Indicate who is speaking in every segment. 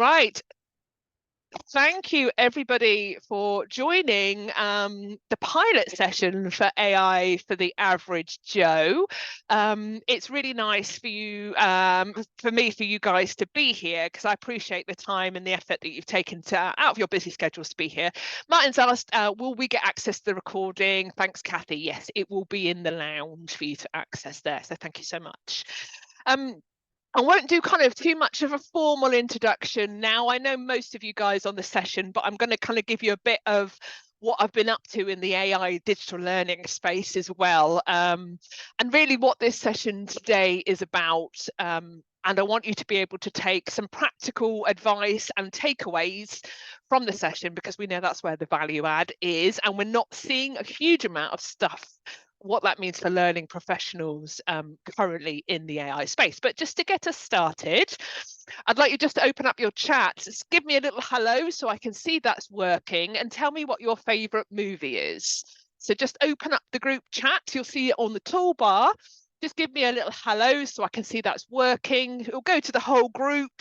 Speaker 1: Right. Thank you, everybody, for joining the pilot session for AI for the Average Joe. It's really nice for you, for you guys to be here, because I appreciate the time and the effort that you've taken to out of your busy schedules to be here. Martin's asked, will we get access to the recording? Thanks, Kathy. Yes, it will be in the lounge for you to access there. So thank you so much. I won't do kind of too much of a formal introduction now. I know most of you guys on the session, but I'm going to kind of give you a bit of what I've been up to in the AI digital learning space as well. And really what this session today is about. And I want you to be able to take some practical advice and takeaways from the session, because we know that's where the value add is. And we're not seeing a huge amount of stuff what that means for learning professionals currently in the AI space. But just to get us started, I'd like you just to open up your chat. Just give me a little hello so I can see that's working, and tell me what your favorite movie is. So just open up the group chat. You'll see it on the toolbar. Just give me a little hello so I can see that's working. It'll go to the whole group.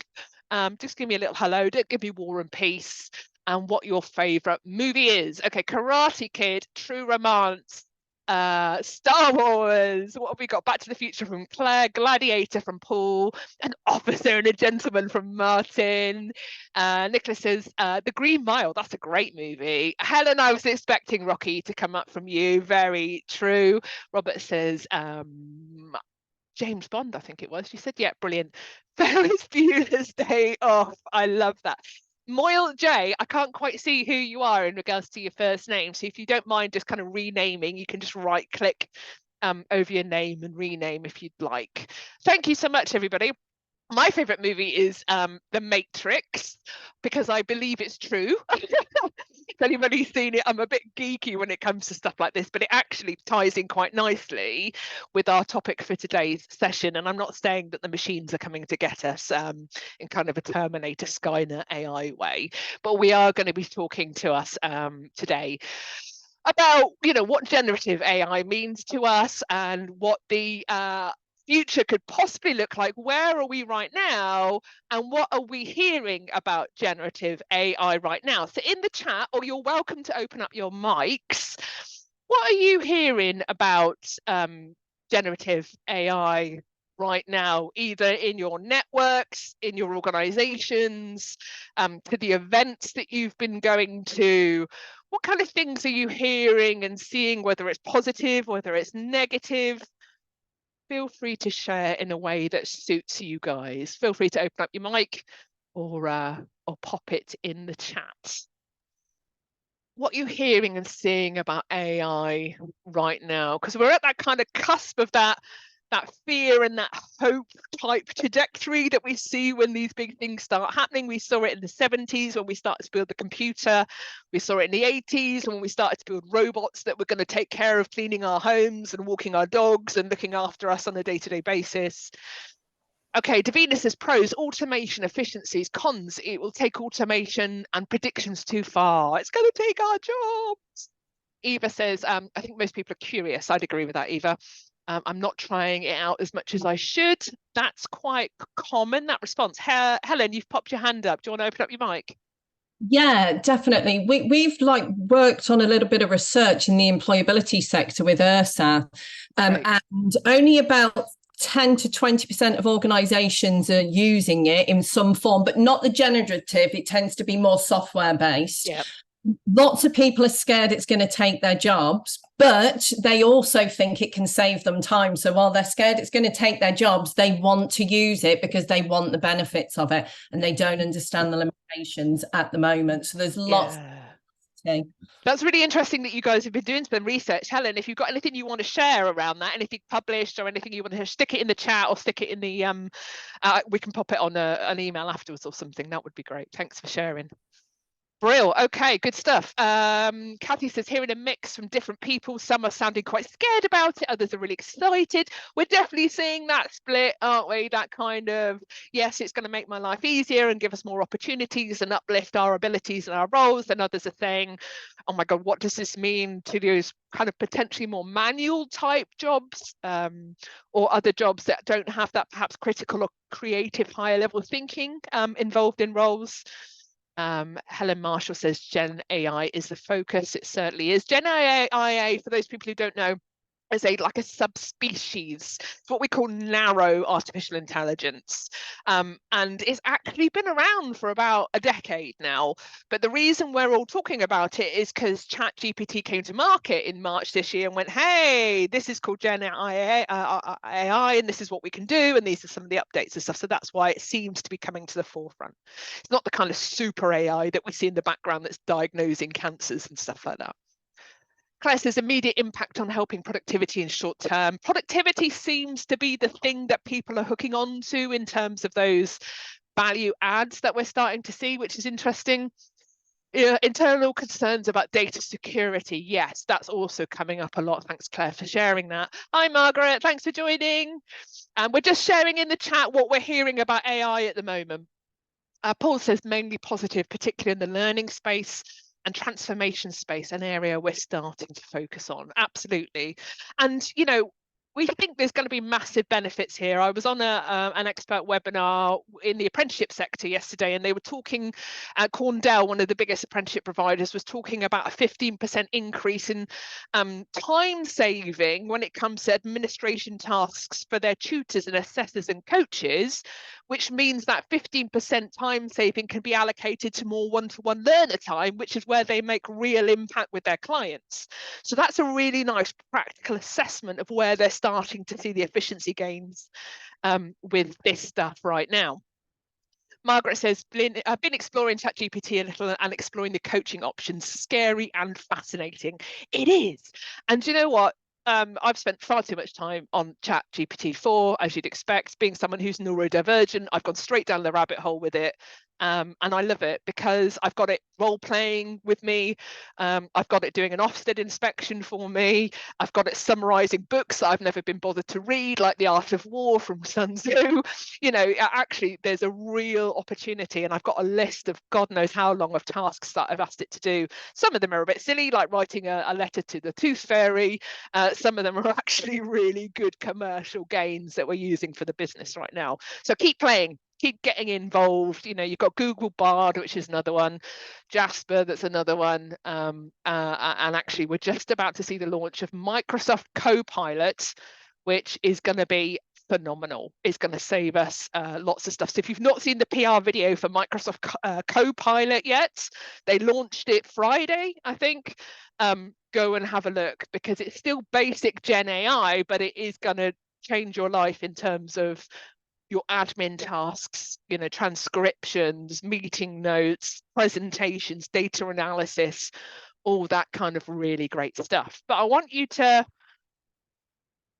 Speaker 1: Just give me a little hello. Don't give me War and Peace, and what your favorite movie is. Okay, Karate Kid, True Romance, Star Wars, what have we got? Back to the Future from Claire, Gladiator from Paul, An Officer and a Gentleman from Martin. Nicholas says The Green Mile, that's a great movie. Helen, I was expecting Rocky to come up from you. Very true. Robert says James Bond, I think it was. She said, yeah, brilliant. Ferris Bueller's Day Off. I love that. Moyle J, I can't quite see who you are in regards to your first name. So if you don't mind just kind of renaming, you can just right click over your name and rename if you'd like. Thank you so much, everybody. My favorite movie is The Matrix, because I believe it's true. If anybody's seen it, I'm a bit geeky when it comes to stuff like this, but it actually ties in quite nicely with our topic for today's session. And I'm not saying that the machines are coming to get us in kind of a Terminator Skynet AI way, but we are going to be talking to us today about, what generative AI means to us and what the future could possibly look like. Where are we right now, and what are we hearing about generative AI right now? So in the chat, or you're welcome to open up your mics, what are you hearing about generative AI right now, either in your networks, in your organizations, to the events that you've been going to? What kind of things are you hearing and seeing, whether it's positive, whether it's negative? Feel free to share in a way that suits you guys. Feel free to open up your mic or pop it in the chat. What are you hearing and seeing about AI right now? Because we're at that kind of cusp of that fear and that hope type trajectory that we see when these big things start happening. We saw it in the 70s when we started to build the computer. We saw it in the 80s when we started to build robots that were going to take care of cleaning our homes and walking our dogs and looking after us on a day-to-day basis. Okay, Davina says pros, automation, efficiencies, cons, it will take automation and predictions too far. It's going to take our jobs. Eva says, I think most people are curious. I'd agree with that, Eva. I'm not trying it out as much as I should. That's quite common, that response. Helen, you've popped your hand up. Do you want to open up your mic?
Speaker 2: Yeah, definitely. We've worked on a little bit of research in the employability sector with URSA, and only about 10 to 20% of organizations are using it in some form, but not the generative. It tends to be more software based.
Speaker 1: Yep.
Speaker 2: Lots of people are scared it's going to take their jobs, but they also think it can save them time. So while they're scared it's going to take their jobs, they want to use it because they want the benefits of it, and they don't understand the limitations at the moment. So there's lots.
Speaker 1: That's really interesting that you guys have been doing some research. Helen, if you've got anything you want to share around that, anything published or anything you want to stick it in the chat or stick it in the we can pop it on an email afterwards or something. That would be great. Thanks for sharing. Brill. Okay, good stuff. Kathy says, hearing a mix from different people. Some are sounding quite scared about it. Others are really excited. We're definitely seeing that split, aren't we? That kind of, yes, it's going to make my life easier and give us more opportunities and uplift our abilities and our roles. And others are saying, oh my God, what does this mean to those kind of potentially more manual type jobs, or other jobs that don't have that perhaps critical or creative higher level thinking involved in roles. Helen Marshall says Gen AI is the focus. It certainly is. Gen AI, for those people who don't know, is like a subspecies. It's what we call narrow artificial intelligence. And it's actually been around for about a decade now. But the reason we're all talking about it is because ChatGPT came to market in March this year and went, hey, this is called Gen AI, and this is what we can do. And these are some of the updates and stuff. So that's why it seems to be coming to the forefront. It's not the kind of super AI that we see in the background that's diagnosing cancers and stuff like that. Claire says immediate impact on helping productivity in short term. Productivity seems to be the thing that people are hooking on to in terms of those value adds that we're starting to see, which is interesting. Internal concerns about data security. Yes, that's also coming up a lot. Thanks, Claire, for sharing that. Hi, Margaret. Thanks for joining. And we're just sharing in the chat what we're hearing about AI at the moment. Paul says mainly positive, particularly in the learning space and transformation space, an area we're starting to focus on. Absolutely. And, you know, we think there's going to be massive benefits here. I was on an expert webinar in the apprenticeship sector yesterday, and they were talking, Cornell, one of the biggest apprenticeship providers, was talking about a 15% increase in time saving when it comes to administration tasks for their tutors and assessors and coaches, which means that 15% time saving can be allocated to more one-to-one learner time, which is where they make real impact with their clients. So that's a really nice practical assessment of where they're starting to see the efficiency gains with this stuff right now. Margaret says, I've been exploring ChatGPT a little and exploring the coaching options. Scary and fascinating. It is. And you know what? I've spent far too much time on ChatGPT-4, as you'd expect. Being someone who's neurodivergent, I've gone straight down the rabbit hole with it. And I love it because I've got it role playing with me. I've got it doing an Ofsted inspection for me. I've got it summarizing books that I've never been bothered to read, like The Art of War from Sun Tzu. You know, actually, there's a real opportunity, and I've got a list of God knows how long of tasks that I've asked it to do. Some of them are a bit silly, like writing a letter to the Tooth Fairy. Some of them are actually really good commercial gains that we're using for the business right now. So keep playing. Keep getting involved. You know, you've got Google Bard, which is another one, Jasper, that's another one, and actually we're just about to see the launch of Microsoft Copilot, which is going to be phenomenal. It's going to save us lots of stuff. So if you've not seen the PR video for Microsoft Copilot yet, they launched it Friday, I think. Go and have a look, because it's still basic Gen AI, but it is going to change your life in terms of your admin tasks, you know, transcriptions, meeting notes, presentations, data analysis, all that kind of really great stuff. But I want you to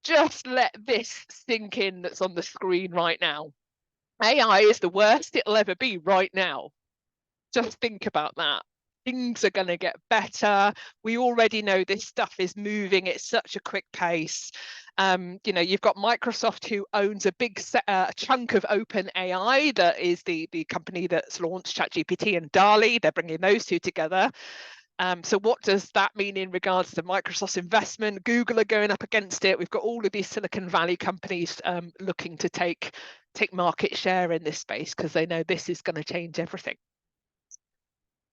Speaker 1: just let this sink in that's on the screen right now. AI is the worst it'll ever be right now. Just think about that. Things are going to get better. We already know this stuff is moving at such a quick pace. You know, you've got Microsoft, who owns a big chunk of OpenAI, that is the company that's launched ChatGPT and DALL-E. They're bringing those two together. So what does that mean in regards to Microsoft's investment? Google are going up against it. We've got all of these Silicon Valley companies looking to take market share in this space, because they know this is going to change everything.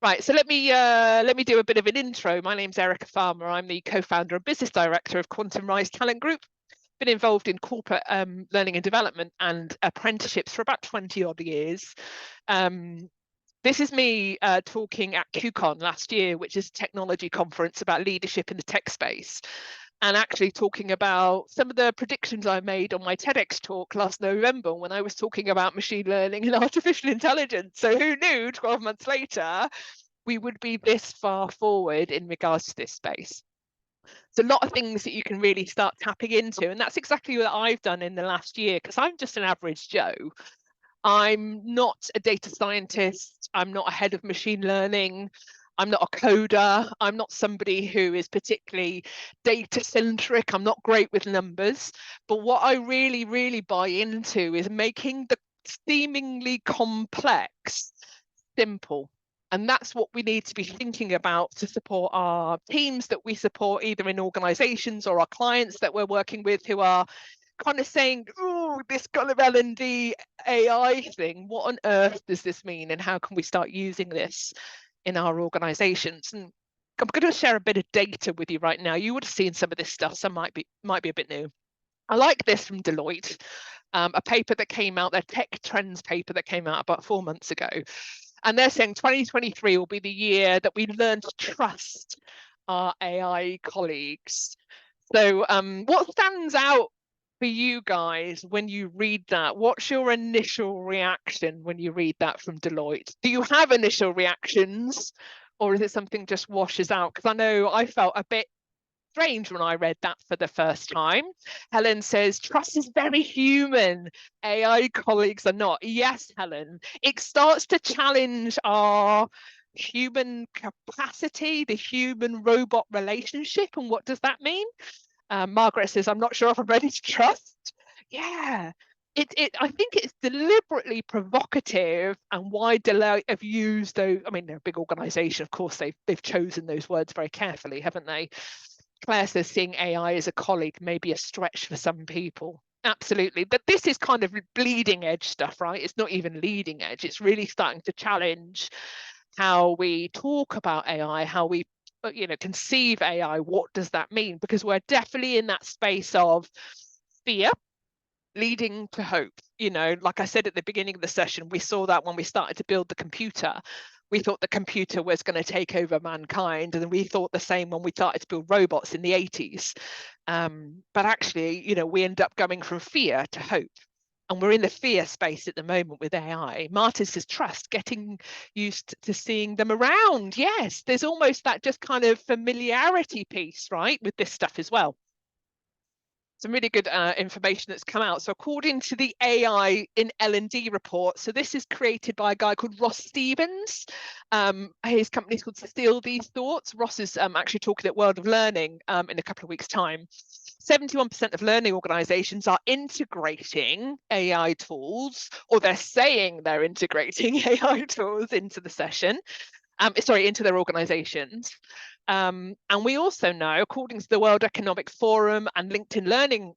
Speaker 1: Right, so let me do a bit of an intro. My name's Erica Farmer. I'm the co-founder and business director of Quantum Rise Talent Group. Been involved in corporate learning and development and apprenticeships for about 20 odd years. This is me talking at QCon last year, which is a technology conference about leadership in the tech space, and actually talking about some of the predictions I made on my TEDx talk last November, when I was talking about machine learning and artificial intelligence. So who knew 12 months later we would be this far forward in regards to this space? There's a lot of things that you can really start tapping into, and that's exactly what I've done in the last year, because I'm just an average Joe. I'm not a data scientist. I'm not a head of machine learning. I'm not a coder. I'm not somebody who is particularly data centric. I'm not great with numbers. But what I really, really buy into is making the seemingly complex simple. And that's what we need to be thinking about to support our teams that we support, either in organizations or our clients that we're working with, who are kind of saying, oh, this kind of L&D AI thing, what on earth does this mean? And how can we start using this in our organizations? And I'm going to share a bit of data with you right now. You would have seen some of this stuff. Some might be a bit new. I like this from Deloitte, a paper that came out, their tech trends paper that came out about 4 months ago. And they're saying 2023 will be the year that we learn to trust our AI colleagues. So what stands out for you guys when you read that? What's your initial reaction when you read that from Deloitte? Do you have initial reactions, or is it something just washes out? Because I know I felt a bit strange when I read that for the first time. Helen says, trust is very human. AI colleagues are not. Yes, Helen. It starts to challenge our human capacity, the human robot relationship. And what does that mean? Margaret says, I'm not sure if I'm ready to trust. Yeah. I think it's deliberately provocative, and why Deloitte have used those. I mean, they're a big organization, of course, they've chosen those words very carefully, haven't they? Claire says seeing AI as a colleague may be a stretch for some people. Absolutely. But this is kind of bleeding edge stuff, right? It's not even leading edge. It's really starting to challenge how we talk about AI, how we conceive AI. What does that mean? Because we're definitely in that space of fear leading to hope. Like I said at the beginning of the session, we saw that when we started to build the computer. We thought the computer was going to take over mankind, and we thought the same when we started to build robots in the 80s. But actually, we end up going from fear to hope. And we're in the fear space at the moment with AI. Martin says trust, getting used to seeing them around. Yes, there's almost that just kind of familiarity piece, right, with this stuff as well. Some really good information that's come out. So according to the AI in L&D report, so this is created by a guy called Ross Stevens. His company is called Steal These Thoughts. Ross is actually talking at World of Learning in a couple of weeks' time. 71% of learning organizations are integrating AI tools, or they're saying they're integrating AI tools into the session. Into their organizations. And we also know, according to the World Economic Forum and LinkedIn Learning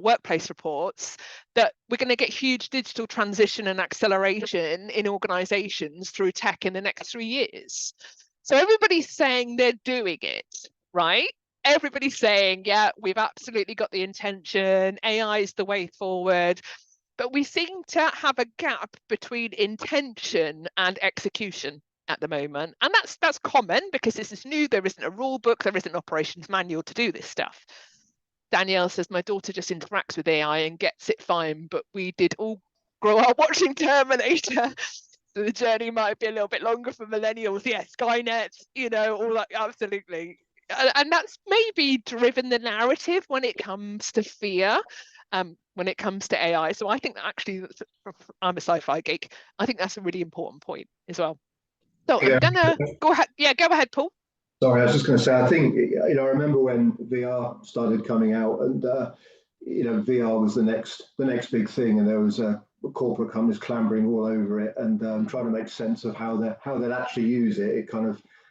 Speaker 1: workplace reports, that we're going to get huge digital transition and acceleration in organizations through tech in the next 3 years. So everybody's saying they're doing it, right? Everybody's saying, yeah, we've absolutely got the intention, AI is the way forward. But we seem to have a gap between intention and execution at the moment, and that's common because this is new. There isn't a rule book, there isn't an operations manual to do this stuff. Danielle says, my daughter just interacts with AI and gets it fine, but we did all grow up watching Terminator, so the journey might be a little bit longer for millennials. Yes, Skynet, all that, absolutely. And that's maybe driven the narrative when it comes to fear, when it comes to AI. So I think that actually, I'm a sci-fi geek, I think that's a really important point as well. So I'm gonna go ahead. Yeah, go ahead, Paul.
Speaker 3: Sorry, I was just going to say, I think, I remember when VR started coming out, and VR was the next big thing, and there was corporate companies clambering all over it and trying to make sense of how they'd actually use it.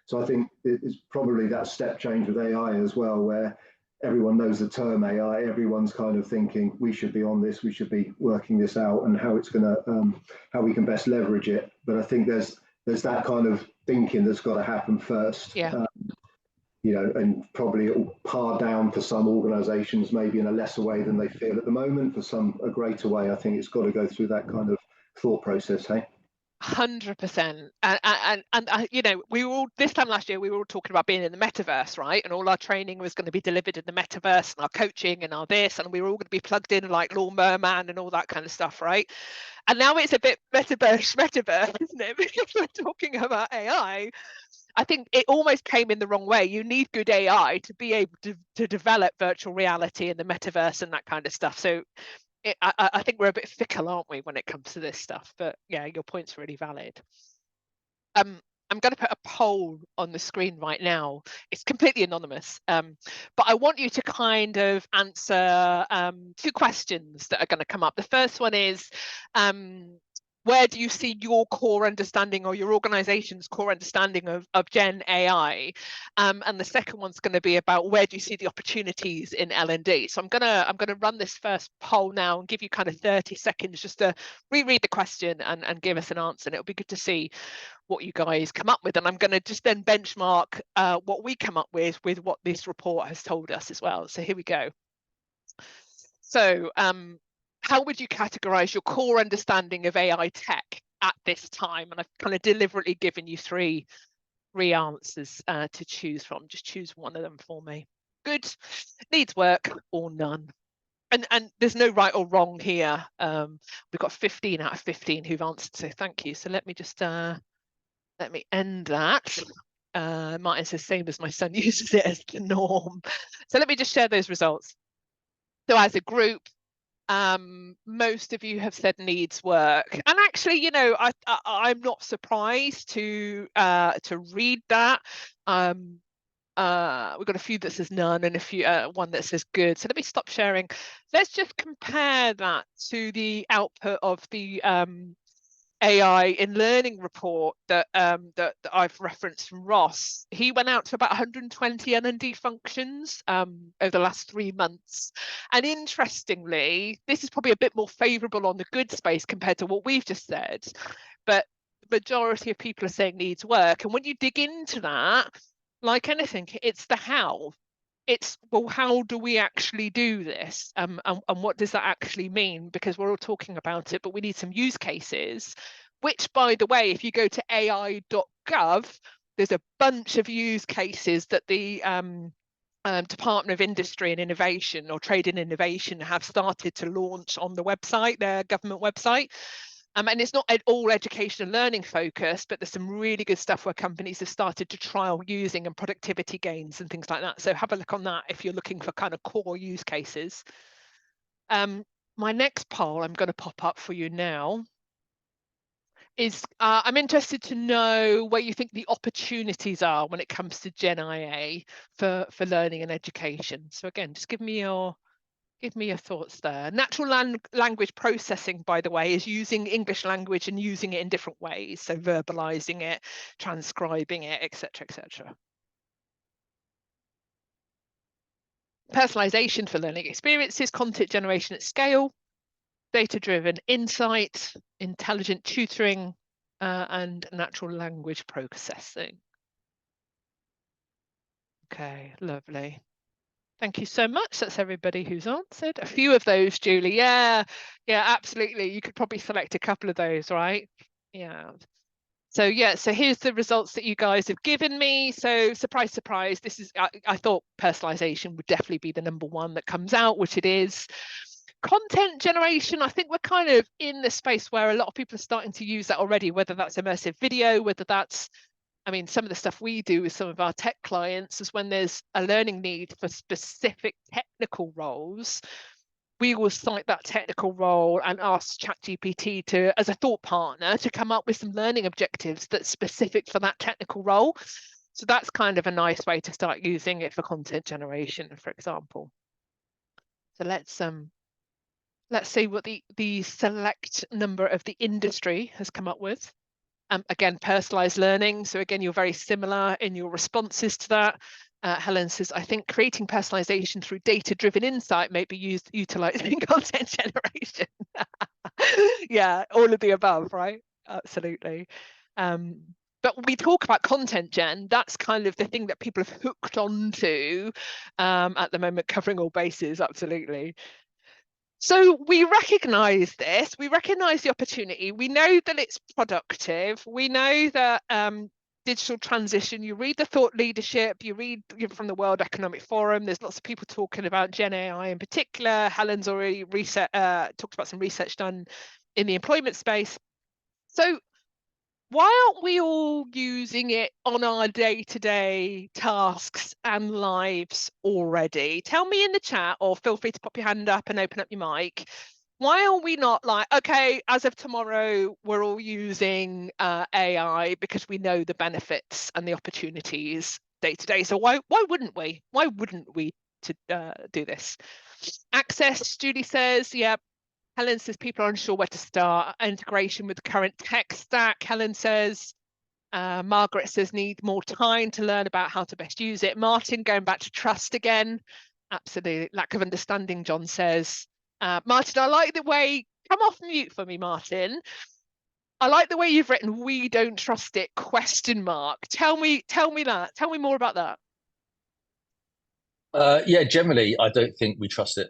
Speaker 3: So I think it's probably that step change with AI as well, where everyone knows the term AI, everyone's kind of thinking we should be on this, we should be working this out, and how it's going to how we can best leverage it. But I think there's that kind of thinking that's got to happen first.
Speaker 1: Yeah.
Speaker 3: And probably it'll par down for some organizations, maybe in a lesser way than they feel at the moment. For some, a greater way. I think it's got to go through that kind of thought process. Hey.
Speaker 1: 100%. And we were all, this time last year, we were all talking about being in the metaverse, right? And all our training was going to be delivered in the metaverse, and our coaching and our this, and we were all going to be plugged in like Lawnmower Man and all that kind of stuff, right? And now it's a bit metaverse, isn't it? Because we're talking about AI. I think it almost came in the wrong way. You need good AI to be able to develop virtual reality and the metaverse and that kind of stuff. So I think we're a bit fickle, aren't we, when it comes to this stuff? But yeah, your point's really valid. I'm going to put a poll on the screen right now. It's completely anonymous, but I want you to kind of answer 2 questions that are going to come up. The first one is, where do you see your core understanding or your organization's core understanding of Gen AI? And the second one's going to be about where do you see the opportunities in L&D? So I'm gonna run this first poll now and give you kind of 30 seconds just to reread the question and give us an answer. And it'll be good to see what you guys come up with. And I'm going to just then benchmark what we come up with what this report has told us as well. So here we go. So how would you categorize your core understanding of AI tech at this time? And I've kind of deliberately given you three answers to choose from. Just choose one of them for me. Good, needs work, or none. And there's no right or wrong here. We've got 15 out of 15 who've answered, so thank you. So let me just let me end that. Martin's the same as my son uses it as the norm. So let me just share those results. So as a group, most of you have said needs work, and actually, you know, I'm not surprised to read that. We've got a few that says none and a few one that says good. So let me stop sharing. Let's just compare that to the output of the AI in learning report that that I've referenced from Ross. He went out to about 120 L&D functions over the last 3 months. And interestingly, this is probably a bit more favourable on the good space compared to what we've just said. But the majority of people are saying needs work. And when you dig into that, like anything, it's the how. It's, well, how do we actually do this? And what does that actually mean? Because we're all talking about it, but we need some use cases, which, by the way, if you go to ai.gov, there's a bunch of use cases that the Department of Industry and Innovation, or Trade and Innovation, have started to launch on the website, their government website. And it's not at all education and learning focused, but there's some really good stuff where companies have started to trial using and productivity gains and things like that. So have a look on that if you're looking for kind of core use cases. My next poll I'm going to pop up for you now is I'm interested to know where you think the opportunities are when it comes to Gen IA for learning and education. So again, just give me your thoughts there. Natural language processing, by the way, is using English language and using it in different ways. So verbalizing it, transcribing it, etc., etc. Personalization for learning experiences, content generation at scale, data-driven insight, intelligent tutoring, and natural language processing. Okay, lovely. Thank you so much. That's everybody who's answered. A few of those, Julie. Yeah, absolutely. You could probably select a couple of those, right? Yeah. So yeah, so here's the results that you guys have given me. So surprise, surprise, this is, I thought personalization would definitely be the #1 that comes out, which it is. Content generation, I think we're kind of in the space where a lot of people are starting to use that already, whether that's immersive video, whether that's, I mean, some of the stuff we do with some of our tech clients is when there's a learning need for specific technical roles, we will cite that technical role and ask ChatGPT to, as a thought partner, to come up with some learning objectives that's specific for that technical role. So that's kind of a nice way to start using it for content generation, for example. So let's see what the select number of the industry has come up with. Again, personalized learning. So again, you're very similar in your responses to that. Helen says, I think creating personalization through data-driven insight may be used utilizing content generation. Yeah, all of the above, right? Absolutely. But when we talk about content gen, that's kind of the thing that people have hooked onto at the moment, covering all bases, absolutely. So we recognise this, we recognise the opportunity, we know that it's productive, we know that digital transition, you read the thought leadership, you read from the World Economic Forum, there's lots of people talking about Gen AI in particular. Helen's already talked about some research done in the employment space. So why aren't we all using it on our day-to-day tasks and lives already? Tell me in the chat, or feel free to pop your hand up and open up your mic. Why are we not like, okay, as of tomorrow, we're all using AI because we know the benefits and the opportunities day to day. So why wouldn't we? Why wouldn't we to do this? Access, Julie says, yeah. Helen says people are unsure where to start. Integration with the current tech stack, Helen says. Margaret says need more time to learn about how to best use it. Martin, going back to trust again. Absolutely. Lack of understanding, John says. Martin, I like the way, come off mute for me, Martin. I like the way you've written, we don't trust it, question mark. Tell me that. Tell me more about that.
Speaker 4: Yeah, generally, I don't think we trust it.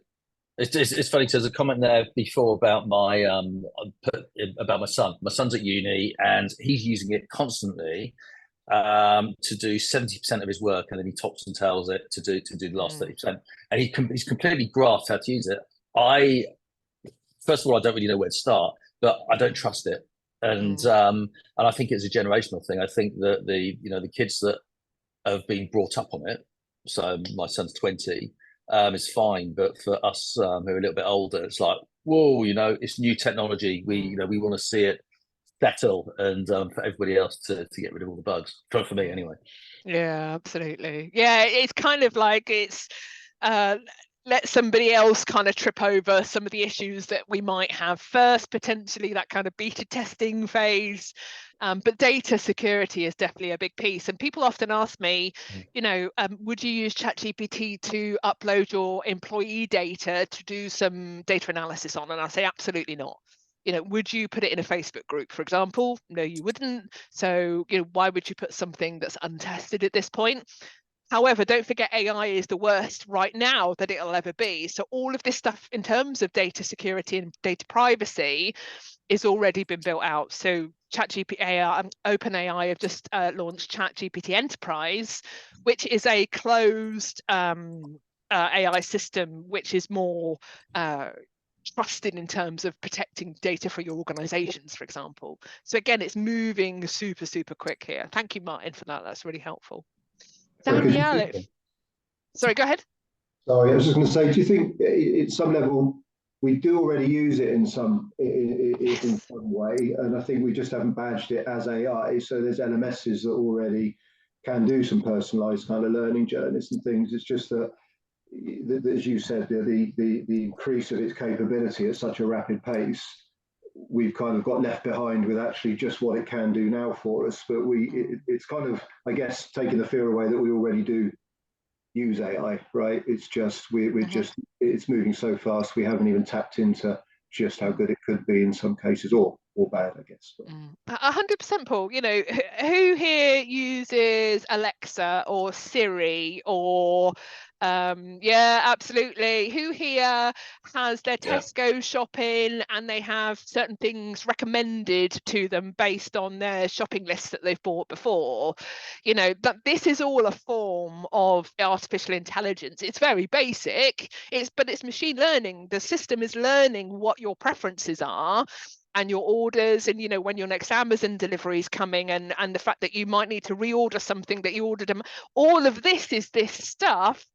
Speaker 4: It's funny, there's a comment there before about my son. My son's at uni and he's using it constantly to do 70% of his work, and then he tops and tails it to do the last 30%. And he's completely grasped how to use it. First of all, I don't really know where to start, but I don't trust it. And I think it's a generational thing. I think that the kids that have been brought up on it, so my son's 20, is fine, but for us who are a little bit older, it's like, whoa, it's new technology. We want to see it settle, and for everybody else to get rid of all the bugs. For me, anyway.
Speaker 1: Yeah, absolutely. Yeah, it's kind of like it's let somebody else kind of trip over some of the issues that we might have first, potentially that kind of beta testing phase. But data security is definitely a big piece. And people often ask me, would you use ChatGPT to upload your employee data to do some data analysis on? And I say, absolutely not. Would you put it in a Facebook group, for example? No, you wouldn't. So, why would you put something that's untested at this point? However, don't forget AI is the worst right now that it'll ever be. So all of this stuff in terms of data security and data privacy is already been built out. So ChatGPT, OpenAI have just launched ChatGPT Enterprise, which is a closed AI system, which is more trusted in terms of protecting data for your organizations, for example. So again, it's moving super, super quick here. Thank you, Martin, for that. That's really helpful. Danielle, sorry, go ahead.
Speaker 3: Sorry, I was just going to say, do you think at some level we do already use it in some way, and I think we just haven't badged it as AI? So there's LMSs that already can do some personalised kind of learning journeys and things. It's just that, as you said, the increase of its capability at such a rapid pace, we've kind of got left behind with actually just what it can do now for us. But it's kind of, I guess, taking the fear away that we already do use AI, right? It's just it's moving so fast, we haven't even tapped into just how good it could be in some cases, or bad, I guess.
Speaker 1: 100%, Paul. Who here uses Alexa or Siri or yeah, absolutely. Who here has their Tesco shopping and they have certain things recommended to them based on their shopping lists that they've bought before? That this is all a form of artificial intelligence. It's very basic, but it's machine learning. The system is learning what your preferences are and your orders, and when your next Amazon delivery is coming, and the fact that you might need to reorder something that you ordered them. All of this is this stuff.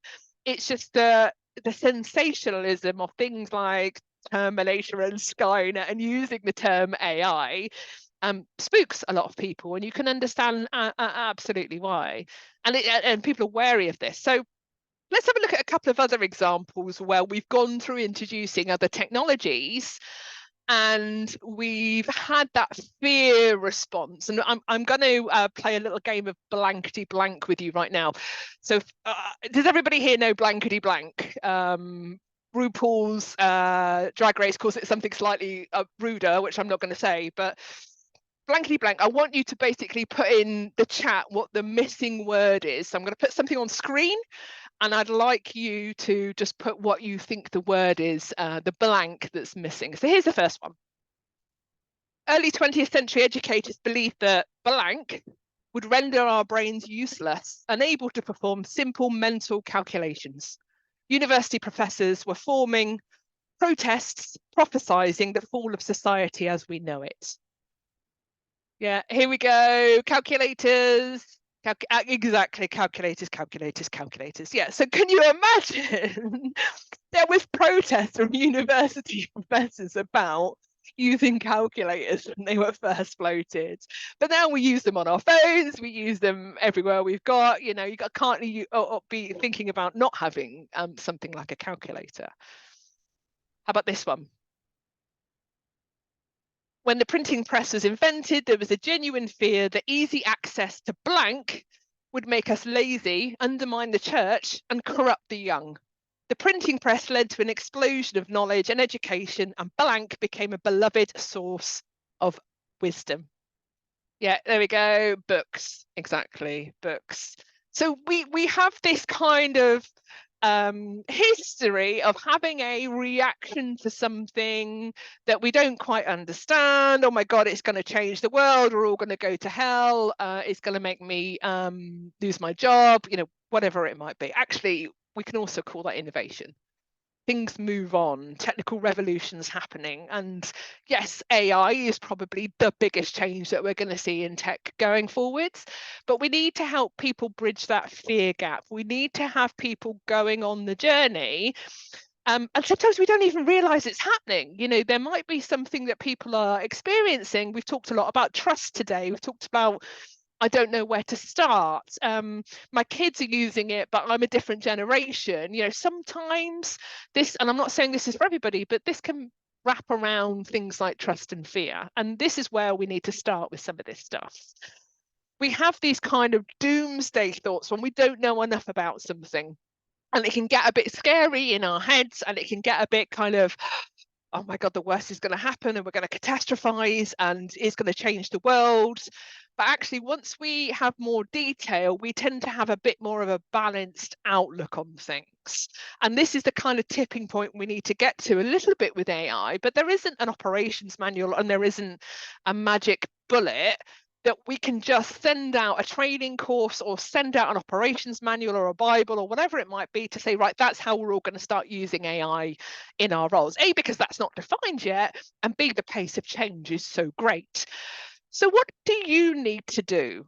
Speaker 1: It's just the sensationalism of things like Terminator and Skynet, and using the term AI spooks a lot of people, and you can understand absolutely why. And people are wary of this. So let's have a look at a couple of other examples where we've gone through introducing other technologies and we've had that fear response. And I'm going to play a little game of blankety blank with you right now. So does everybody here know blankety blank? RuPaul's Drag Race calls it something slightly ruder, which I'm not going to say, but blankety blank, I want you to basically put in the chat what the missing word is. So I'm going to put something on screen, and I'd like you to just put what you think the word is, the blank that's missing. So here's the first one. Early 20th century educators believed that blank would render our brains useless, unable to perform simple mental calculations. University professors were forming protests, prophesying the fall of society as we know it. Yeah, here we go. Calculators. Exactly, calculators. Yeah, so can you imagine there was protests from university professors about using calculators when they were first floated, but now we use them on our phones, we use them everywhere we've got, you can't be thinking about not having something like a calculator. How about this one? When the printing press was invented, there was a genuine fear that easy access to blank would make us lazy, undermine the church, and corrupt the young. The printing press led to an explosion of knowledge and education, and blank became a beloved source of wisdom. Yeah, there we go. Books, exactly, books. So we have this kind of history of having a reaction to something that we don't quite understand. Oh my God, it's going to change the world. We're all going to go to hell. It's going to make me lose my job, whatever it might be. Actually, we can also call that innovation. Things move on, technical revolutions happening. And yes, AI is probably the biggest change that we're going to see in tech going forwards. But we need to help people bridge that fear gap. We need to have people going on the journey. And sometimes we don't even realize it's happening. There might be something that people are experiencing. We've talked a lot about trust today. We've talked about I don't know where to start. My kids are using it, but I'm a different generation. Sometimes this, and I'm not saying this is for everybody, but this can wrap around things like trust and fear. And this is where we need to start with some of this stuff. We have these kind of doomsday thoughts when we don't know enough about something. And it can get a bit scary in our heads, and it can get a bit kind of, oh my God, the worst is going to happen and we're going to catastrophize and it's going to change the world. But actually, once we have more detail, we tend to have a bit more of a balanced outlook on things. And this is the kind of tipping point we need to get to a little bit with AI, but there isn't an operations manual and there isn't a magic bullet that we can just send out a training course or send out an operations manual or a Bible or whatever it might be to say, right, that's how we're all going to start using AI in our roles. A, because that's not defined yet, and B, the pace of change is so great. So what do you need to do?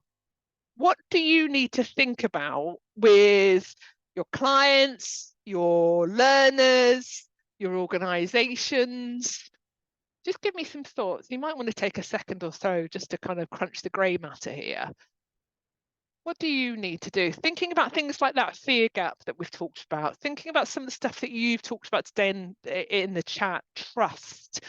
Speaker 1: What do you need to think about with your clients, your learners, your organizations? Just give me some thoughts. You might want to take a second or so just to kind of crunch the grey matter here. What do you need to do? Thinking about things like that fear gap that we've talked about, thinking about some of the stuff that you've talked about today in the chat, trust,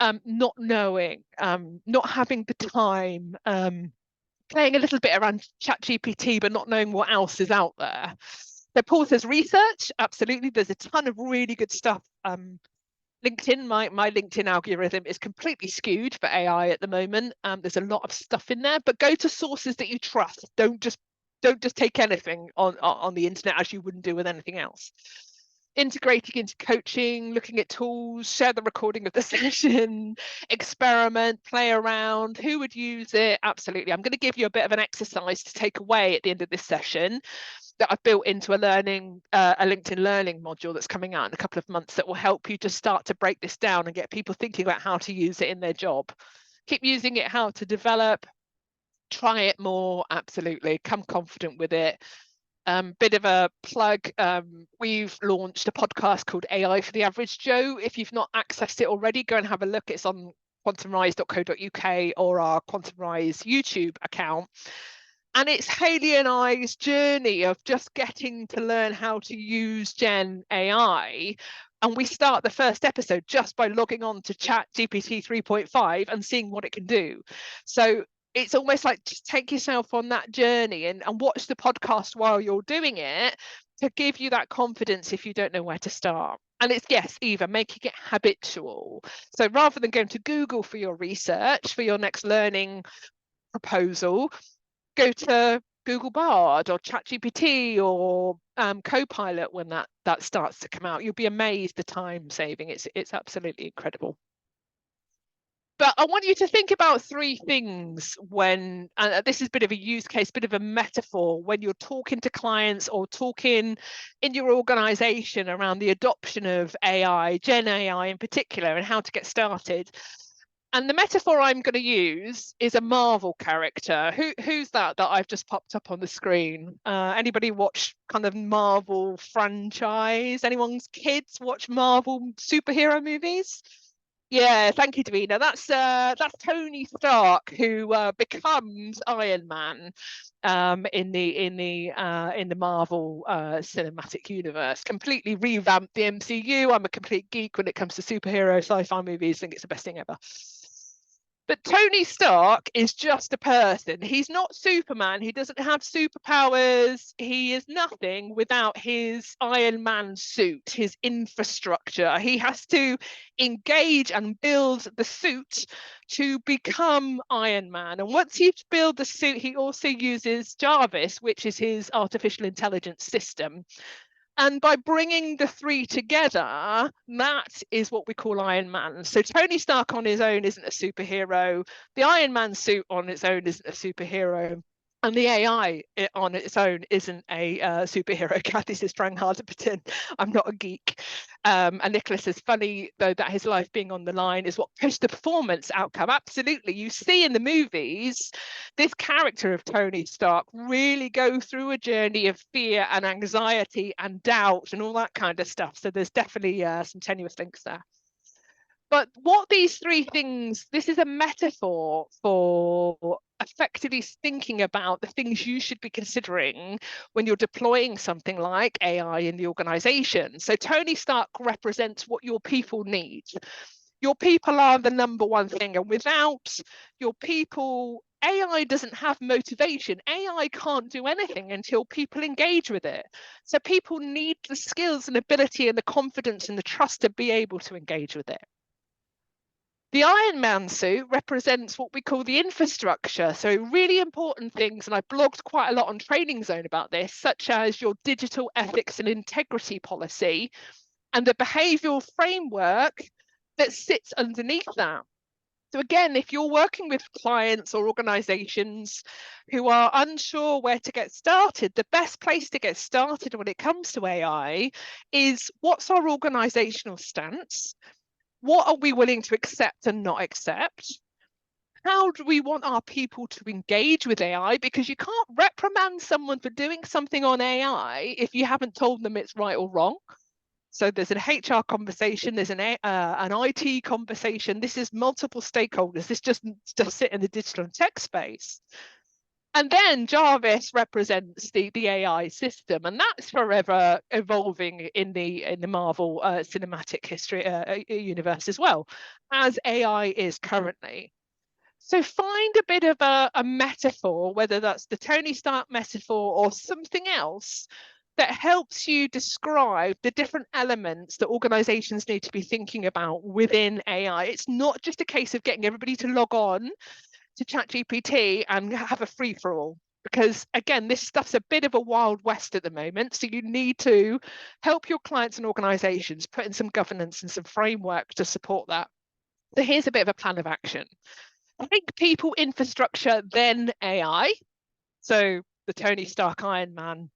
Speaker 1: not knowing, not having the time, playing a little bit around ChatGPT, but not knowing what else is out there. So Paul says research, absolutely. There's a ton of really good stuff. LinkedIn, my LinkedIn algorithm is completely skewed for AI at the moment. There's a lot of stuff in there, but go to sources that you trust. Don't just take anything on the internet as you wouldn't do with anything else. Integrating into coaching, looking at tools, share the recording of the session, experiment, play around. Who would use it? Absolutely. I'm going to give you a bit of an exercise to take away at the end of this session that I've built into a LinkedIn Learning module that's coming out in a couple of months that will help you just start to break this down and get people thinking about how to use it in their job. Keep using it, how to develop, try it more, absolutely, come confident with it. Bit of a plug, we've launched a podcast called AI for the Average Joe. If you've not accessed it already, go and have a look. It's on quantumrise.co.uk or our Quantum Rise YouTube account. And it's Hayley and I's journey of just getting to learn how to use Gen AI. And we start the first episode just by logging on to ChatGPT 3.5 and seeing what it can do. So it's almost like just take yourself on that journey and watch the podcast while you're doing it to give you that confidence if you don't know where to start. And it's, yes, Eva, making it habitual. So rather than going to Google for your research, for your next learning proposal, go to Google Bard or ChatGPT or Copilot when that starts to come out. You'll be amazed the time saving. It's absolutely incredible. But I want you to think about three things when, and this is a bit of a use case, bit of a metaphor, when you're talking to clients or talking in your organization around the adoption of AI, Gen AI in particular, and how to get started. And the metaphor I'm going to use is a Marvel character. Who's that I've just popped up on the screen? Anybody watch kind of Marvel franchise? Anyone's kids watch Marvel superhero movies? Yeah, thank you, Davina. That's Tony Stark, who becomes Iron Man in the Marvel cinematic universe. Completely revamped the MCU. I'm a complete geek when it comes to superhero sci-fi movies. I think it's the best thing ever. But Tony Stark is just a person. He's not Superman. He doesn't have superpowers. He is nothing without his Iron Man suit, his infrastructure. He has to engage and build the suit to become Iron Man. And once he's built the suit, he also uses Jarvis, which is his artificial intelligence system. And by bringing the three together, that is what we call Iron Man. So Tony Stark on his own isn't a superhero. The Iron Man suit on its own isn't a superhero. And the AI on its own isn't a superhero. Kathy says, trying hard to pretend I'm not a geek. And Nicholas says, funny though that his life being on the line is what pushed the performance outcome. Absolutely. You see in the movies, this character of Tony Stark really go through a journey of fear and anxiety and doubt and all that kind of stuff. So there's definitely some tenuous links there. But what these three things, this is a metaphor for effectively thinking about the things you should be considering when you're deploying something like AI in the organization. So Tony Stark represents what your people need. Your people are the number one thing, and without your people, AI doesn't have motivation. AI can't do anything until people engage with it. So people need the skills and ability and the confidence and the trust to be able to engage with it. The Iron Man suit represents what we call the infrastructure. So really important things, and I blogged quite a lot on Training Zone about this, such as your digital ethics and integrity policy and the behavioural framework that sits underneath that. So again, if you're working with clients or organisations who are unsure where to get started, the best place to get started when it comes to AI is what's our organisational stance? What are we willing to accept and not accept? How do we want our people to engage with AI? Because you can't reprimand someone for doing something on AI if you haven't told them it's right or wrong. So there's an HR conversation, there's an IT conversation. This is multiple stakeholders. This just sit in the digital and tech space. And then Jarvis represents the AI system, and that's forever evolving in the Marvel cinematic history universe as well, as AI is currently. So find a bit of a metaphor, whether that's the Tony Stark metaphor or something else, that helps you describe the different elements that organizations need to be thinking about within AI. It's not just a case of getting everybody to log on to ChatGPT and have a free-for-all, because again, this stuff's a bit of a wild west at the moment. So you need to help your clients and organizations put in some governance and some framework to support that. So here's a bit of a plan of action. Think people, infrastructure, then AI. So the Tony Stark Iron Man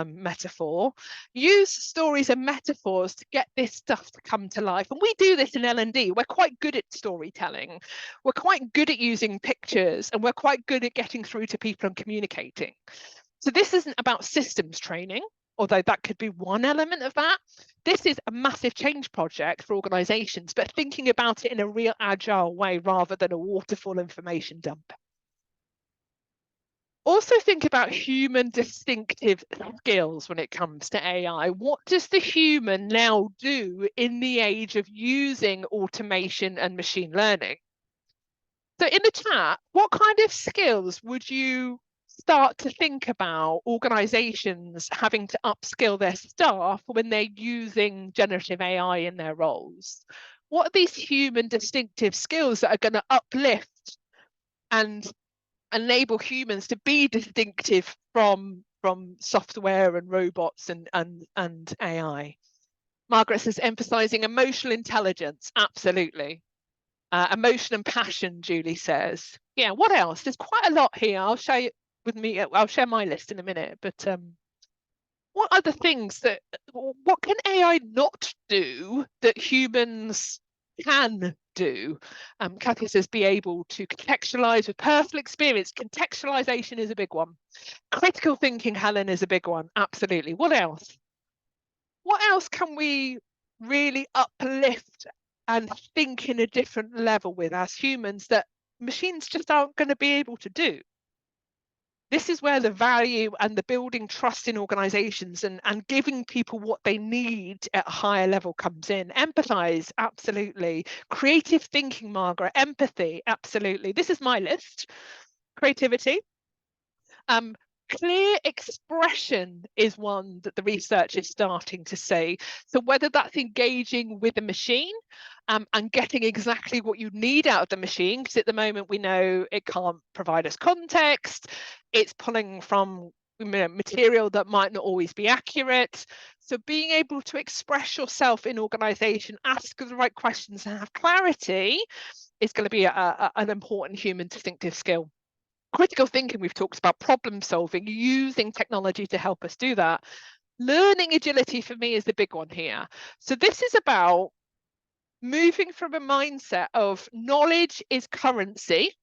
Speaker 1: metaphor. Use stories and metaphors to get this stuff to come to life. And we do this in L&D. We're quite good at storytelling. We're quite good at using pictures, and we're quite good at getting through to people and communicating. So this isn't about systems training, although that could be one element of that. This is a massive change project for organizations, but thinking about it in a real agile way rather than a waterfall information dump. Also think about human distinctive skills when it comes to AI. What does the human now do in the age of using automation and machine learning? So in the chat, what kind of skills would you start to think about organizations having to upskill their staff when they're using generative AI in their roles? What are these human distinctive skills that are going to uplift and enable humans to be distinctive from software and robots and AI? Margaret says emphasizing emotional intelligence. Absolutely. Emotion and passion, Julie says. Yeah, what else? There's quite a lot here. I'll show you with me. I'll share my list in a minute. But what other things what can AI not do that humans can do. Kathy says be able to contextualize with personal experience. Contextualization is a big one. Critical thinking, Helen, is a big one. Absolutely. What else? What else can we really uplift and think in a different level with as humans that machines just aren't going to be able to do? This is where the value and the building trust in organizations and giving people what they need at a higher level comes in. Empathize, absolutely. Creative thinking, Margaret. Empathy, absolutely. This is my list. Creativity. Clear expression is one that the research is starting to say. So whether that's engaging with a machine and getting exactly what you need out of the machine, because at the moment we know it can't provide us context, it's pulling from material that might not always be accurate. So being able to express yourself in organization, ask the right questions and have clarity is going to be an important human distinctive skill. Critical thinking, we've talked about problem solving, using technology to help us do that. Learning agility for me is the big one here. So this is about moving from a mindset of knowledge is currency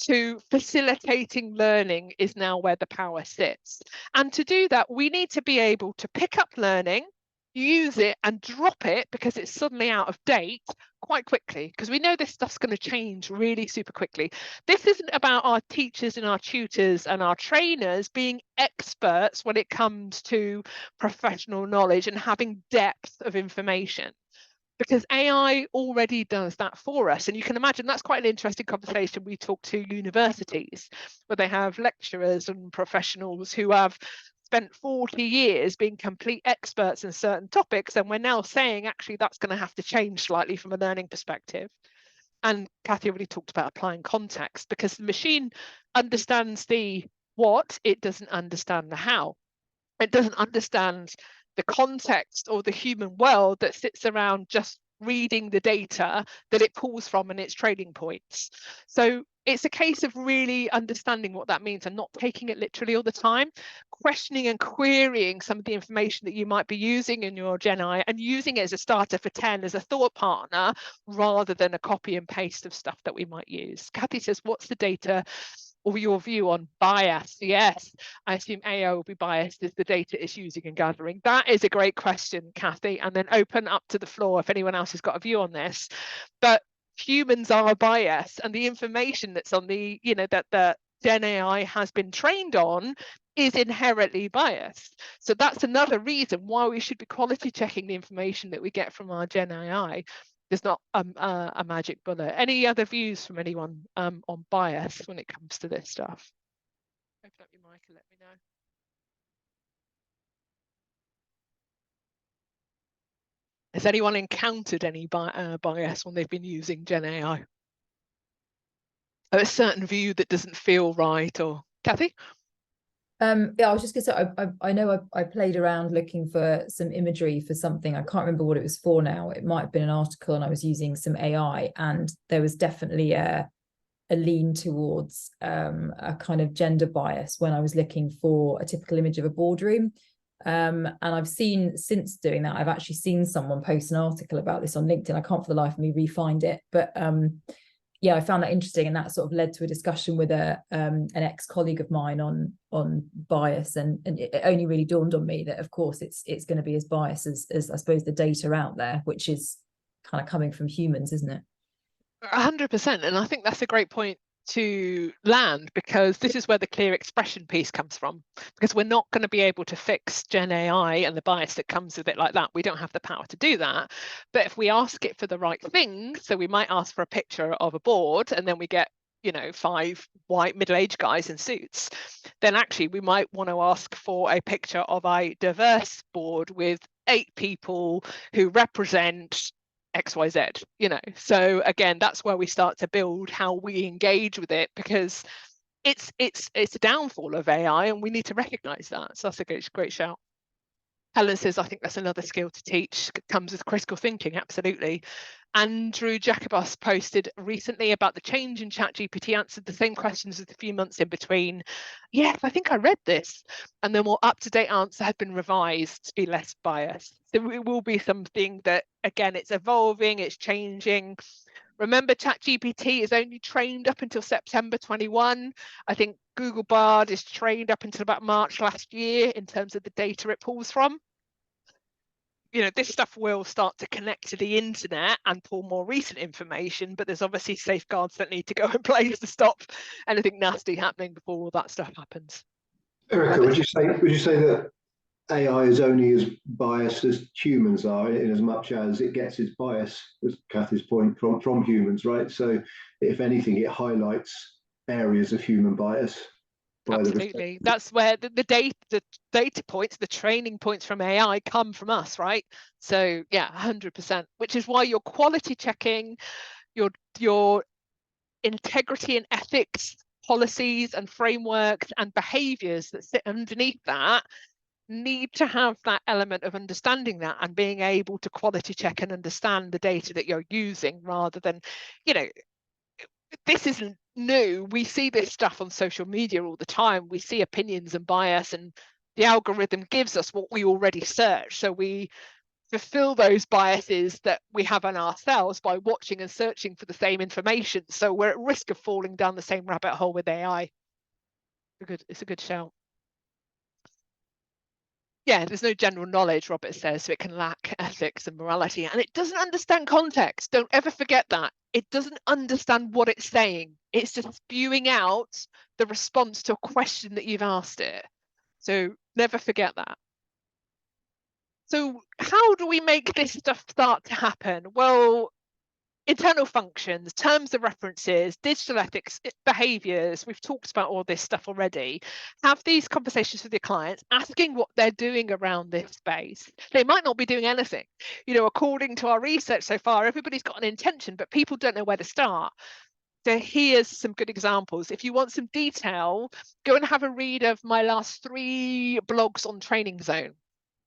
Speaker 1: to facilitating learning is now where the power sits. And to do that, we need to be able to pick up learning, use it and drop it because it's suddenly out of date quite quickly, because we know this stuff's going to change really super quickly. This isn't about our teachers and our tutors and our trainers being experts when it comes to professional knowledge and having depth of information, because AI already does that for us. And you can imagine that's quite an interesting conversation. We talk to universities where they have lecturers and professionals who have spent 40 years being complete experts in certain topics, and we're now saying actually that's going to have to change slightly from a learning perspective. And Kathy already talked about applying context, because the machine understands the what, it doesn't understand the how. It doesn't understand the context or the human world that sits around just reading the data that it pulls from and its trading points. So it's a case of really understanding what that means and not taking it literally all the time, questioning and querying some of the information that you might be using in your Gen AI and using it as a starter for 10 as a thought partner rather than a copy and paste of stuff that we might use. Kathy says, what's the data or your view on bias? Yes, I assume AI will be biased as the data it's using and gathering. That is a great question, Kathy, and then open up to the floor if anyone else has got a view on this. But humans are biased, and the information that's on the, that the Gen AI has been trained on is inherently biased. So that's another reason why we should be quality checking the information that we get from our Gen AI. There's not a magic bullet. Any other views from anyone on bias when it comes to this stuff? Open up your mic and let me know. Has anyone encountered any bias when they've been using Gen AI? Or a certain view that doesn't feel right? Or Kathy?
Speaker 5: Yeah, I was just gonna say, I know I played around looking for some imagery for something. I can't remember what it was for now. It might have been an article, and I was using some AI, and there was definitely a lean towards a kind of gender bias when I was looking for a typical image of a boardroom. And I've seen, since doing that, I've actually seen someone post an article about this on LinkedIn. I can't for the life of me re-find it, but yeah, I found that interesting, and that sort of led to a discussion with an ex-colleague of mine on bias, and it only really dawned on me that of course it's going to be as biased as I suppose the data out there, which is kind of coming from humans, isn't it?
Speaker 1: 100%, and I think that's a great point to land, because this is where the clear expression piece comes from, because we're not going to be able to fix Gen AI and the bias that comes with it like that. We don't have the power to do that. But if we ask it for the right things, so we might ask for a picture of a board and then we get 5 white middle-aged guys in suits, then actually we might want to ask for a picture of a diverse board with 8 people who represent XYZ, so again, that's where we start to build how we engage with it, because it's a downfall of AI and we need to recognize that. So that's a great shout. Helen says, I think that's another skill to teach. It comes with critical thinking, absolutely. Andrew Jacobus posted recently about the change in ChatGPT, answered the same questions as a few months in between. Yes, I think I read this. And the more up-to-date answer had been revised to be less biased. So it will be something that, again, it's evolving, it's changing. Remember, ChatGPT is only trained up until September 21. I think Google Bard is trained up until about March last year in terms of the data it pulls from. This stuff will start to connect to the internet and pull more recent information, but there's obviously safeguards that need to go in place to stop anything nasty happening before all that stuff happens.
Speaker 3: Erica, would you say that AI is only as biased as humans are, in as much as it gets its bias, as Kathy's point, from humans, right? So if anything, it highlights areas of human bias.
Speaker 1: Absolutely. That's where the data points, the training points from AI come from us, right? So yeah, 100%, which is why your quality checking, your integrity and ethics policies and frameworks and behaviors that sit underneath that need to have that element of understanding that and being able to quality check and understand the data that you're using, rather than, this isn't new. We see this stuff on social media all the time. We see opinions and bias, and the algorithm gives us what we already search. So we fulfill those biases that we have on ourselves by watching and searching for the same information. So we're at risk of falling down the same rabbit hole with AI. It's a good shout. Yeah, there's no general knowledge, Robert says, so it can lack ethics and morality, and it doesn't understand context. Don't ever forget that. It doesn't understand what it's saying. It's just spewing out the response to a question that you've asked it. So never forget that. So how do we make this stuff start to happen? Well, internal functions, terms of references, digital ethics, behaviors, we've talked about all this stuff already. Have these conversations with your clients, asking what they're doing around this space. They might not be doing anything. According to our research so far, everybody's got an intention, but people don't know where to start. So here's some good examples. If you want some detail, go and have a read of my last 3 blogs on Training Zone.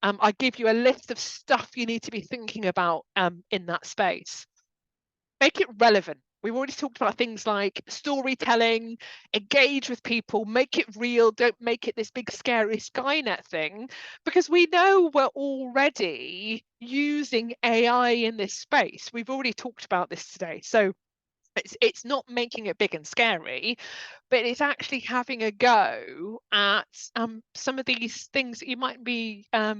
Speaker 1: I give you a list of stuff you need to be thinking about in that space. Make it relevant. We've already talked about things like storytelling, engage with people, make it real. Don't make it this big scary Skynet thing, because we know we're already using AI in this space. We've already talked about this today. So it's not making it big and scary, but it's actually having a go at some of these things that you might be a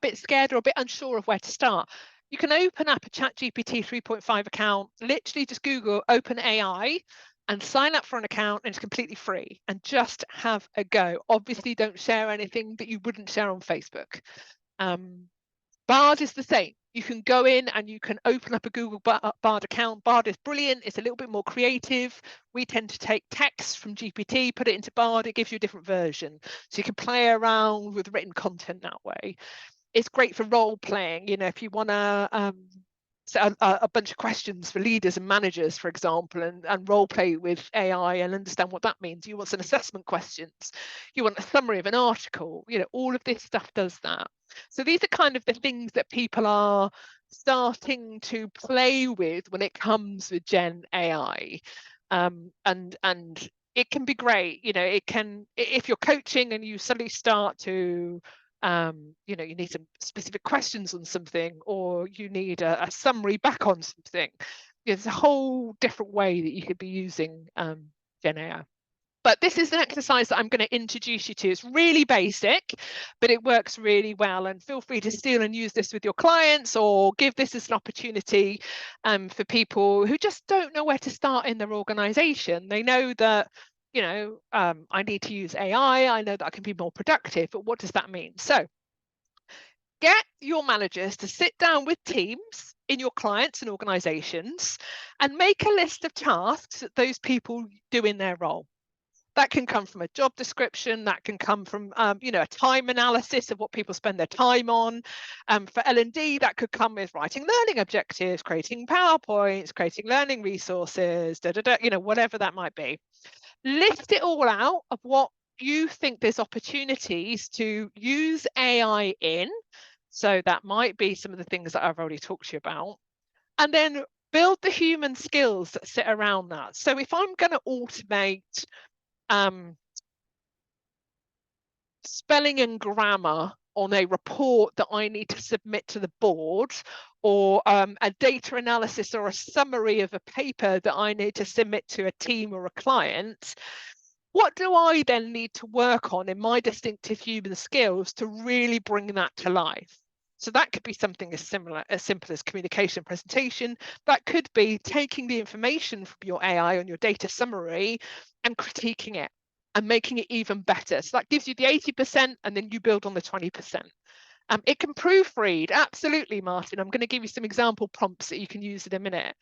Speaker 1: bit scared or a bit unsure of where to start. You can open up a ChatGPT 3.5 account, literally just Google OpenAI and sign up for an account, and it's completely free, and just have a go. Obviously, don't share anything that you wouldn't share on Facebook. Bard is the same. You can go in and you can open up a Google Bard account. Bard is brilliant. It's a little bit more creative. We tend to take text from GPT, put it into Bard. It gives you a different version. So you can play around with written content that way. It's great for role playing. If you want to set a bunch of questions for leaders and managers, for example, and role play with AI and understand what that means. You want some assessment questions. You want a summary of an article. All of this stuff does that. So these are kind of the things that people are starting to play with when it comes with Gen AI. And it can be great. It can, if you're coaching and you suddenly start to you need some specific questions on something, or you need a summary back on something. There's a whole different way that you could be using Gen AI. But this is an exercise that I'm going to introduce you to. It's really basic, but it works really well. And feel free to steal and use this with your clients, or give this as an opportunity for people who just don't know where to start in their organization. They know that I need to use AI. I know that I can be more productive, but what does that mean? So get your managers to sit down with teams in your clients and organizations and make a list of tasks that those people do in their role. That can come from a job description. That can come from, a time analysis of what people spend their time on. For L&D, that could come with writing learning objectives, creating PowerPoints, creating learning resources, whatever that might be. List it all out of what you think there's opportunities to use AI in. So that might be some of the things that I've already talked to you about. And then build the human skills that sit around that. So if I'm going to automate spelling and grammar on a report that I need to submit to the board, or a data analysis or a summary of a paper that I need to submit to a team or a client, what do I then need to work on in my distinctive human skills to really bring that to life? So that could be something as simple as communication presentation. That could be taking the information from your AI on your data summary and critiquing it and making it even better. So that gives you the 80%, and then you build on the 20%. It can proofread, absolutely, Martin. I'm going to give you some example prompts that you can use in a minute.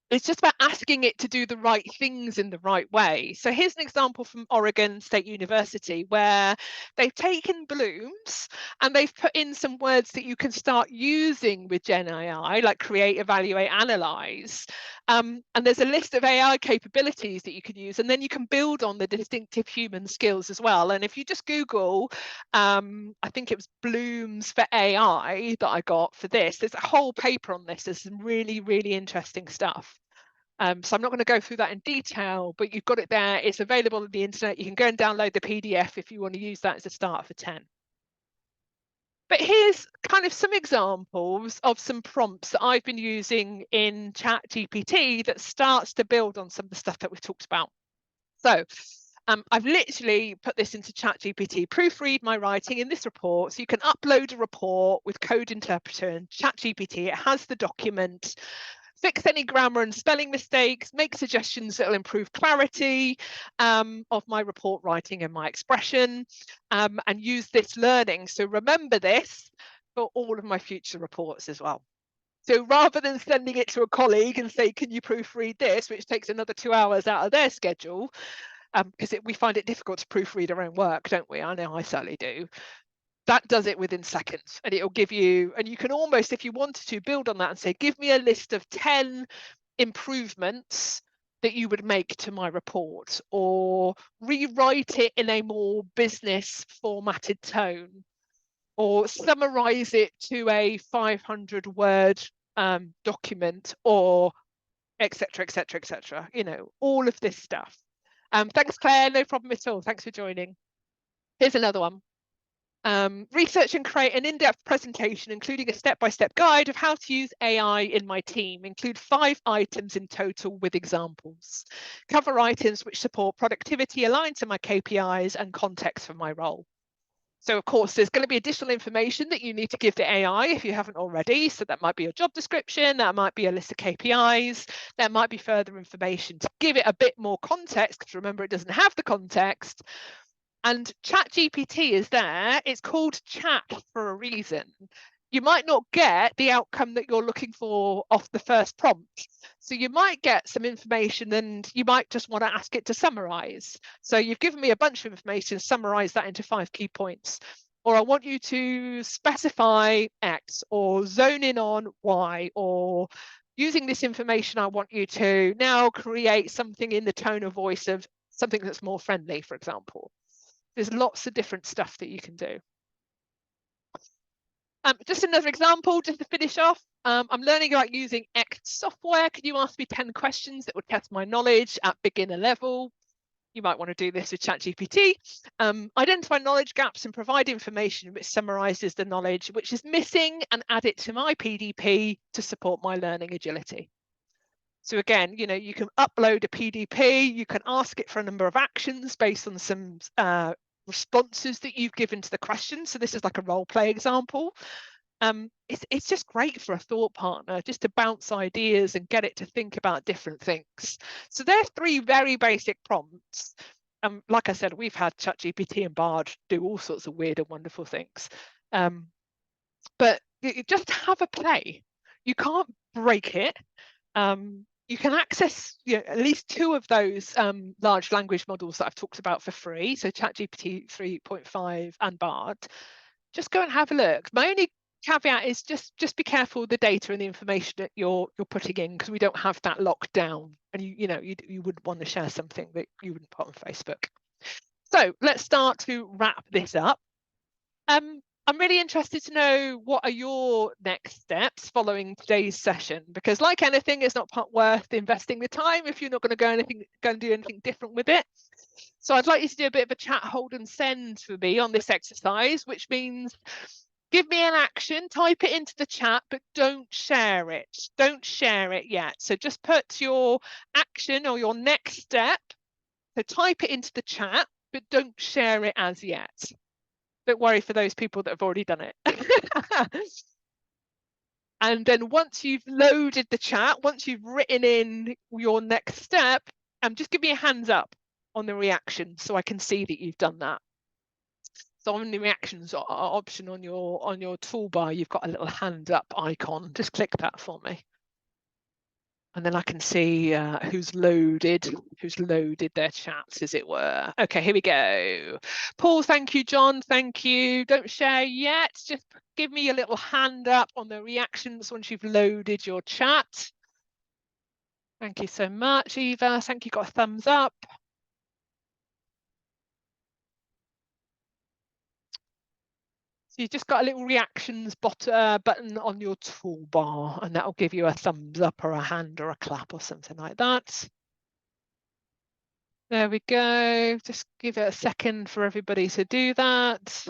Speaker 1: It's just about asking it to do the right things in the right way. So here's an example from Oregon State University where they've taken Blooms and they've put in some words that you can start using with Gen AI, like create, evaluate, analyze. And there's a list of AI capabilities that you can use, and then you can build on the distinctive human skills as well. And if you just Google, I think it was Blooms for AI that I got for this, there's a whole paper on this. There's some really, really interesting stuff. So I'm not going to go through that in detail, but you've got it there. It's available on the internet. You can go and download the PDF if you want to use that as a start for 10. But here's kind of some examples of some prompts that I've been using in ChatGPT that starts to build on some of the stuff that we've talked about. So I've literally put this into ChatGPT, proofread my writing in this report. So you can upload a report with code interpreter and ChatGPT. It has the document. Fix any grammar and spelling mistakes, make suggestions that will improve clarity of my report writing and my expression, and use this learning. So remember this for all of my future reports as well. So rather than sending it to a colleague and say, can you proofread this, which takes another 2 hours out of their schedule, because we find it difficult to proofread our own work, don't we? I know I certainly do. That does it within seconds, and it'll give you, and you can almost, if you wanted to, build on that and say, give me a list of 10 improvements that you would make to my report, or rewrite it in a more business formatted tone, or summarize it to a 500-word document, or etc, etc, etc. You know, all of this stuff. Thanks, Claire. No problem at all. Thanks for joining. Here's another one. Research and create an in-depth presentation, including a step-by-step guide of how to use AI in my team. Include 5 items in total with examples. Cover items which support productivity aligned to my KPIs and context for my role. So, of course, there's going to be additional information that you need to give the AI if you haven't already. So that might be your job description, that might be a list of KPIs, there might be further information to give it a bit more context, because remember, it doesn't have the context. And ChatGPT is there. It's called Chat for a reason. You might not get the outcome that you're looking for off the first prompt. So you might get some information and you might just want to ask it to summarize. So you've given me a bunch of information, summarize that into 5 key points. Or I want you to specify X, or zone in on Y, or using this information, I want you to now create something in the tone of voice of something that's more friendly, for example. There's lots of different stuff that you can do. Just another example, just to finish off. I'm learning about using X software. Can you ask me 10 questions that would test my knowledge at beginner level? You might want to do this with ChatGPT. Identify knowledge gaps and provide information which summarizes the knowledge which is missing, and add it to my PDP to support my learning agility. So again, you know, you can upload a PDP, you can ask it for a number of actions based on some responses that you've given to the question. So this is like a role play example. It's just great for a thought partner, just to bounce ideas and get it to think about different things. So there are 3 very basic prompts. Like I said, we've had ChatGPT and Bard do all sorts of weird and wonderful things. But just have a play. You can't break it. You can access at least 2 of those large language models that I've talked about for free. So ChatGPT 3.5 and Bard. Just go and have a look. My only caveat is just be careful with the data and the information that you're putting in, because we don't have that locked down, and you wouldn't want to share something that you wouldn't put on Facebook. So let's start to wrap this up. I'm really interested to know what are your next steps following today's session, because like anything, it's not worth investing the time if you're not going to go and do anything different with it. So I'd like you to do a bit of a chat, hold and send for me on this exercise, which means give me an action, type it into the chat, but don't share it. Don't share it yet. So just put your action or your next step. So type it into the chat, but don't share it as yet. Don't worry for those people that have already done it. And then once you've loaded the chat, once you've written in your next step, just give me a hands up on the reaction so I can see that you've done that. So on the reactions option on your toolbar, you've got a little hand up icon. Just click that for me. And then I can see who's loaded their chats, as it were. Okay, here we go. Paul, thank you. John, thank you. Don't share yet. Just give me a little hand up on the reactions once you've loaded your chat. Thank you so much, Eva. Thank you. Got a thumbs up. So you've just got a little reactions button on your toolbar, and that'll give you a thumbs up or a hand or a clap or something like that. There we go. Just give it a second for everybody to do that.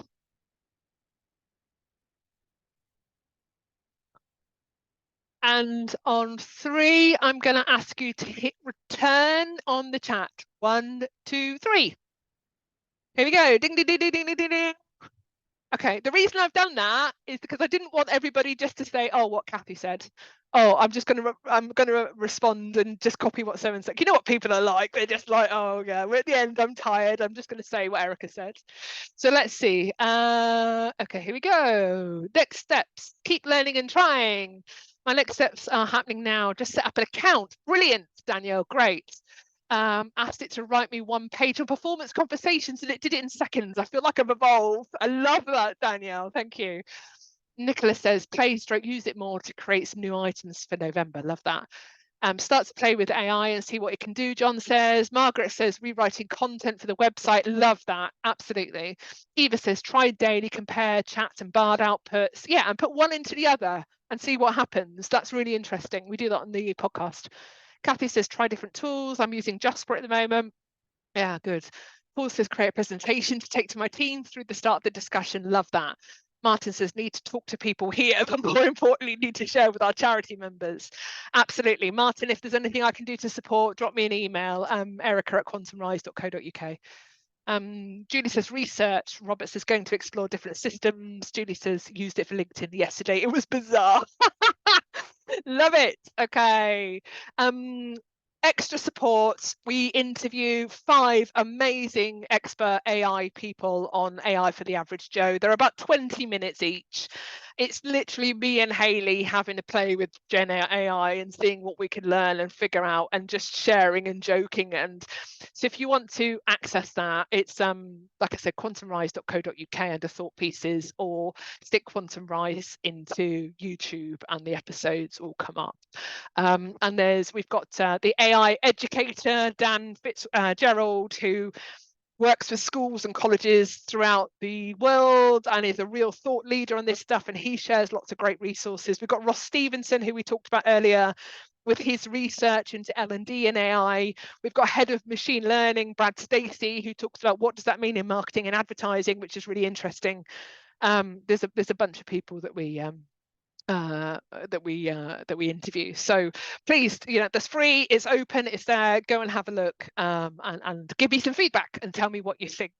Speaker 1: And on 3, I'm going to ask you to hit return on the chat. 1, 2, 3. Here we go. Ding, ding, ding, ding, ding, ding, ding. Okay, the reason I've done that is because I didn't want everybody just to say, oh, what Kathy said. Oh, I'm going to respond and just copy what so and said. You know what people are like? They're just like, oh yeah, we're at the end. I'm tired. I'm just going to say what Erica said. So let's see. Okay, here we go. Next steps. Keep learning and trying. My next steps are happening now. Just set up an account. Brilliant, Danielle. Great. Asked it to write me 1 page on performance conversations, and it did it in seconds. I feel like I've evolved. I love that, Danielle. Thank you. Nicholas says, play stroke, use it more to create some new items for November. Love that. Start to play with AI and see what it can do, John says. Margaret says, rewriting content for the website. Love that. Absolutely. Eva says, try daily, compare chats and Bard outputs. Yeah, and put one into the other and see what happens. That's really interesting. We do that on the podcast. Kathy says, try different tools. I'm using Jasper at the moment. Yeah, good. Paul says, create a presentation to take to my team through the start of the discussion. Love that. Martin says, need to talk to people here, but more importantly, need to share with our charity members. Absolutely. Martin, if there's anything I can do to support, drop me an email, erica@quantumrise.co.uk. Julie says, research. Robert says, going to explore different systems. Julie says, used it for LinkedIn yesterday. It was bizarre. Love it. Okay. Extra support. We interview 5 amazing expert AI people on AI for the Average Joe. They're about 20 minutes each. It's literally me and Hayley having to play with Gen AI and seeing what we can learn and figure out and just sharing and joking. And so if you want to access that, it's like I said, quantumrise.co.uk under thought pieces, or stick Quantum Rise into YouTube and the episodes will come up. And we've got the AI educator, Dan Fitzgerald, who works with schools and colleges throughout the world and is a real thought leader on this stuff, and he shares lots of great resources. We've got Ross Stevenson, who we talked about earlier, with his research into L&D and AI. We've got head of machine learning, Brad Stacey, who talks about what does that mean in marketing and advertising, which is really interesting. There's a bunch of people that we interview. So please, that's free, it's open, it's there. Go and have a look, and give me some feedback and tell me what you think.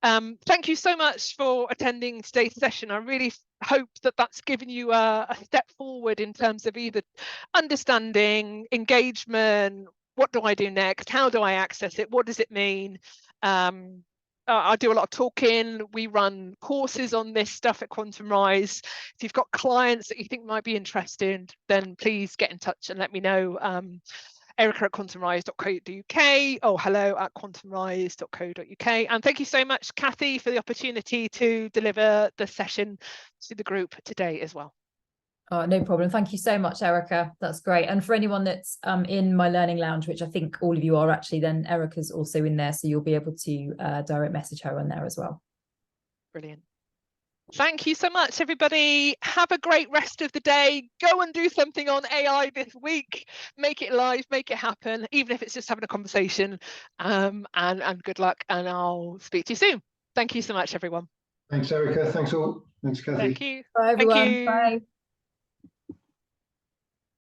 Speaker 1: Thank you so much for attending today's session. I really hope that that's given you a step forward in terms of either understanding, engagement, what do I do next, how do I access it, what does it mean. I do a lot of talking. We run courses on this stuff at Quantum Rise. If you've got clients that you think might be interested, then please get in touch and let me know. Erica@quantumrise.co.uk or hello@quantumrise.co.uk. And thank you so much, Kathy, for the opportunity to deliver the session to the group today as well.
Speaker 5: Oh, no problem. Thank you so much, Erica. That's great. And for anyone that's in my learning lounge, which I think all of you are actually, then Erica's also in there. So you'll be able to direct message her on there as well.
Speaker 1: Brilliant. Thank you so much, everybody. Have a great rest of the day. Go and do something on AI this week. Make it live, make it happen, even if it's just having a conversation. And good luck, and I'll speak to you soon. Thank you so much, everyone.
Speaker 3: Thanks, Erica. Thanks all. Thanks, Kathy.
Speaker 1: Thank you.
Speaker 5: Bye, everyone.
Speaker 1: Thank you.
Speaker 5: Bye.